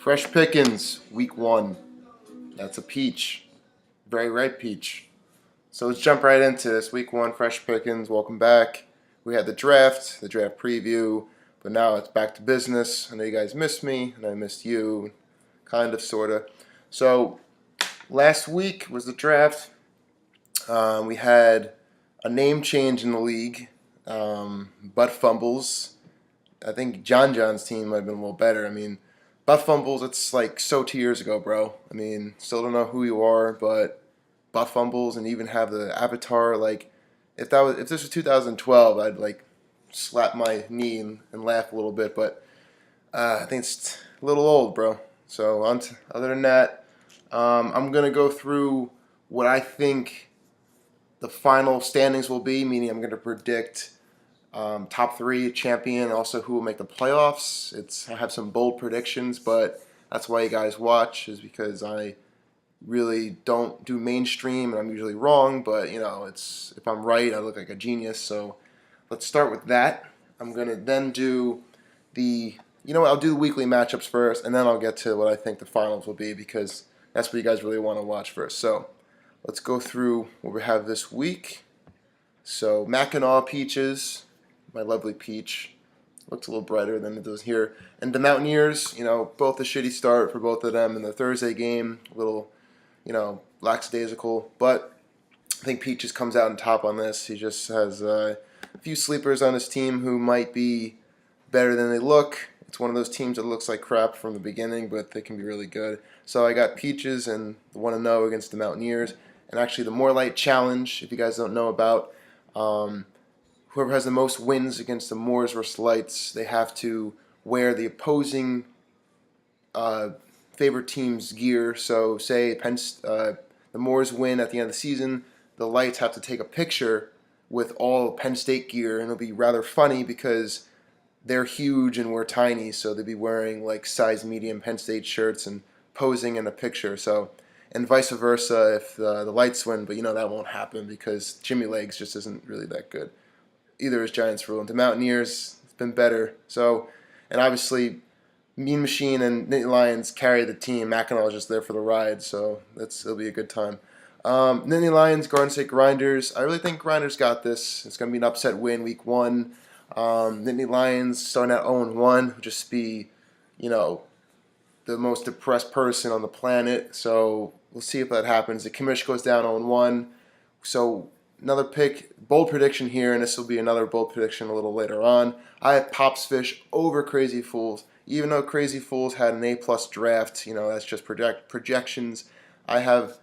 Fresh Pickins, week 1. That's a peach. Very ripe peach. So let's jump right into this. Week 1, Fresh Pickins, welcome back. We had the draft preview, but now it's back to business. I know you guys missed me, and I missed you, kind of, sort of. So last week was the draft. We had a name change in the league. Butt fumbles. I think John's team might have been a little better. Butt fumbles, it's like so 2 years ago, bro. Still don't know who you are, but butt fumbles and even have the avatar. Like, if this was 2012, I'd like slap my knee and laugh a little bit. But I think it's a little old, bro. So other than that, I'm gonna go through what I think the final standings will be. Meaning, I'm gonna predict top 3 champion, also who will make the playoffs. I have some bold predictions, but that's why you guys watch, is because I really don't do mainstream and I'm usually wrong, but if I'm right, I look like a genius. So let's start with that. I'm gonna then do I'll do the weekly matchups first, and then I'll get to what I think the finals will be, because that's what you guys really want to watch first. So let's go through what we have this week. So Mackinac Peaches, my lovely peach, looks a little brighter than it does here. And the Mountaineers, both a shitty start for both of them in the Thursday game. A little, lackadaisical. But I think Peaches comes out on top on this. He just has a few sleepers on his team who might be better than they look. It's one of those teams that looks like crap from the beginning, but they can be really good. So I got Peaches and the 1-0 against the Mountaineers. And actually the More Light Challenge, if you guys don't know about, whoever has the most wins against the Moors versus Lights, they have to wear the opposing favorite team's gear. So say the Moors win at the end of the season, the Lights have to take a picture with all Penn State gear, and it'll be rather funny because they're huge and we're tiny, so they'd be wearing like size medium Penn State shirts and posing in a picture. So, and vice versa if the Lights win, but that won't happen because Jimmy Legs just isn't really that good. Either is Giants rule. And the Mountaineers, it's been better. So, and obviously, Mean Machine and Nittany Lions carry the team. Mackinac is just there for the ride, so it'll be a good time. Nittany Lions, Garden State Grinders. I really think Grinders got this. It's going to be an upset win week 1. Nittany Lions starting at 0-1 would just be, the most depressed person on the planet. So we'll see if that happens. The Commish goes down 0-1. So another bold prediction here, and this will be another bold prediction a little later on. I have Pops Fish over Crazy Fools. Even though Crazy Fools had an A+ draft, that's just projections. I have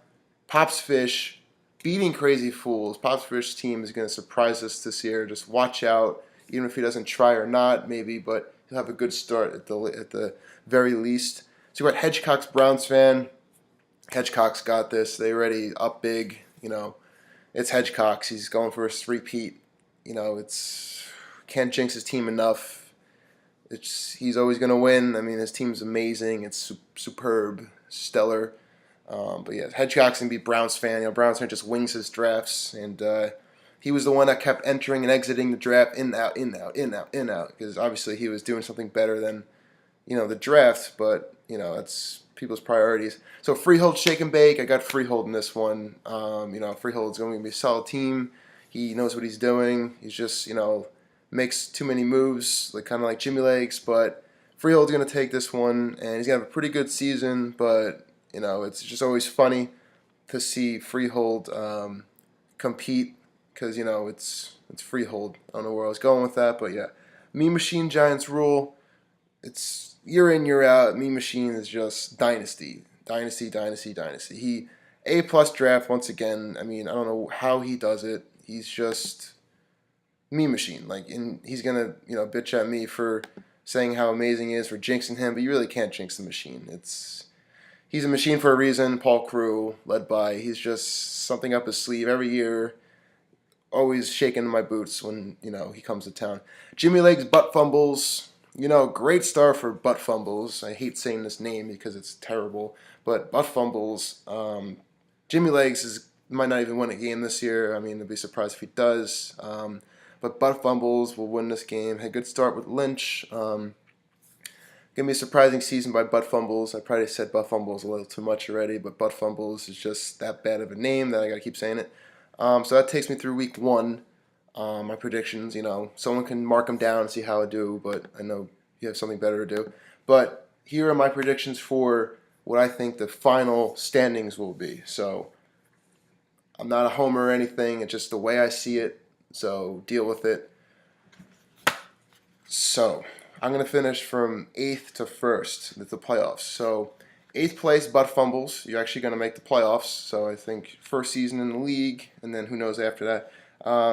Pops Fish beating Crazy Fools. Pops Fish's team is going to surprise us this year. Just watch out, even if he doesn't try or not, maybe, but he'll have a good start at the very least. So we got Hedgecock's Browns fan. Hedgecock's got this. They already up big, It's Hedgecock's. He's going for his three-peat. Can't jinx his team enough. He's always going to win. His team's amazing. It's superb, stellar. But yeah, Hedgecock's going to be Browns fan. Browns fan just wings his drafts. And he was the one that kept entering and exiting the draft in, out, in, out, in, out, in, out. Because obviously he was doing something better than, the draft. But, that's people's priorities. So Freehold, Shake and Bake. I got Freehold in this one. Freehold's going to be a solid team. He knows what he's doing. He's just, makes too many moves, kind of like Jimmy Legs. But Freehold's going to take this one, and he's going to have a pretty good season. But, it's just always funny to see Freehold compete because, it's Freehold. I don't know where I was going with that, but yeah. Mean Machine, Giants rule. It's year in, year out. Mean Machine is just dynasty. He A+ draft once again. I don't know how he does it. He's just Mean Machine. He's gonna bitch at me for saying how amazing he is, for jinxing him, but you really can't jinx the machine. He's a machine for a reason. Paul Crew, led by. He's just something up his sleeve every year. Always shaking my boots when he comes to town. Jimmy Legs butt fumbles. Great star for butt fumbles. I hate saying this name because it's terrible, but butt fumbles. Jimmy Legs might not even win a game this year. I'd be surprised if he does. But butt fumbles will win this game. Had a good start with Lynch. Gonna be a surprising season by Butt Fumbles. I probably said Butt Fumbles a little too much already, but Butt Fumbles is just that bad of a name that I gotta keep saying it. So that takes me through week 1. My predictions, someone can mark them down and see how I do, but I know you have something better to do. But here are my predictions for what I think the final standings will be. So I'm not a homer or anything. It's just the way I see it. So deal with it. So I'm going to finish from 8th to 1st with the playoffs. So 8th place, Butt Fumbles. You're actually going to make the playoffs. So I think first season in the league, and then who knows after that.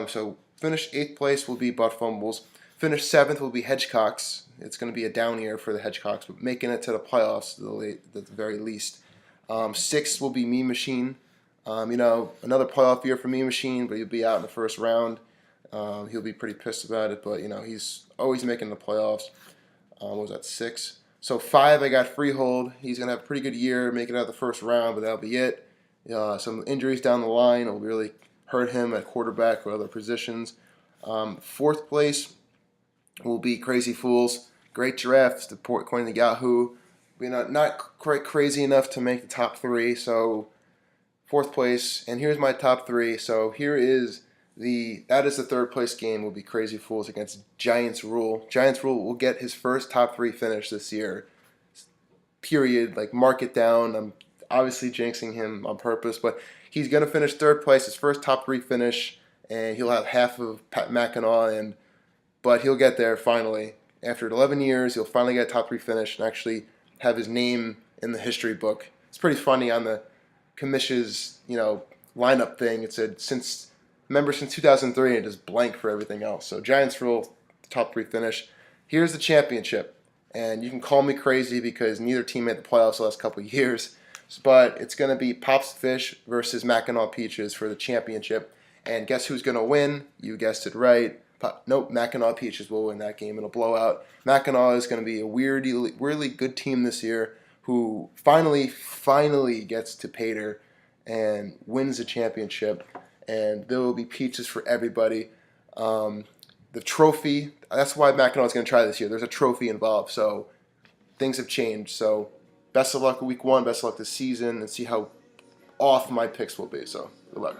So finish 8th place will be Butt Fumbles. Finish 7th will be Hedgecocks. It's going to be a down year for the Hedgecocks, but making it to the playoffs at the very least. 6th will be Mean Machine. Another playoff year for Mean Machine, but he'll be out in the first round. He'll be pretty pissed about it, but he's always making the playoffs. What was that, 6? So 5, I got Freehold. He's gonna have a pretty good year, make it out of the first round, but that'll be it. Some injuries down the line will really hurt him at quarterback or other positions. 4th place will be Crazy Fools. Great draft, according to Yahoo. Not quite crazy enough to make the top 3, so 4th place. And here's my top 3. So that is the 3rd place game will be Crazy Fools against Giants Rule. Giants Rule will get his first top 3 finish this year. Period. Mark it down. I'm obviously jinxing him on purpose, but he's going to finish 3rd place, his first top 3 finish, and he'll have half of Pat Mackinac, but he'll get there finally. After 11 years, he'll finally get a top 3 finish and actually have his name in the history book. It's pretty funny on the commission's, lineup thing. It said since 2003, and it is blank for everything else. So Giants Rule, top 3 finish. Here's the championship, and you can call me crazy because neither team made the playoffs the last couple of years, but it's going to be Pops Fish versus Mackinac Peaches for the championship. And guess who's going to win? You guessed it right. Nope, Mackinac Peaches will win that game in a blowout. Mackinac is going to be a weirdly good team this year who finally gets to Pater and wins the championship. And there will be peaches for everybody. The trophy, that's why Mackinac is going to try this year. There's a trophy involved, so things have changed. So best of luck week 1, best of luck this season, and see how off my picks will be. So good luck.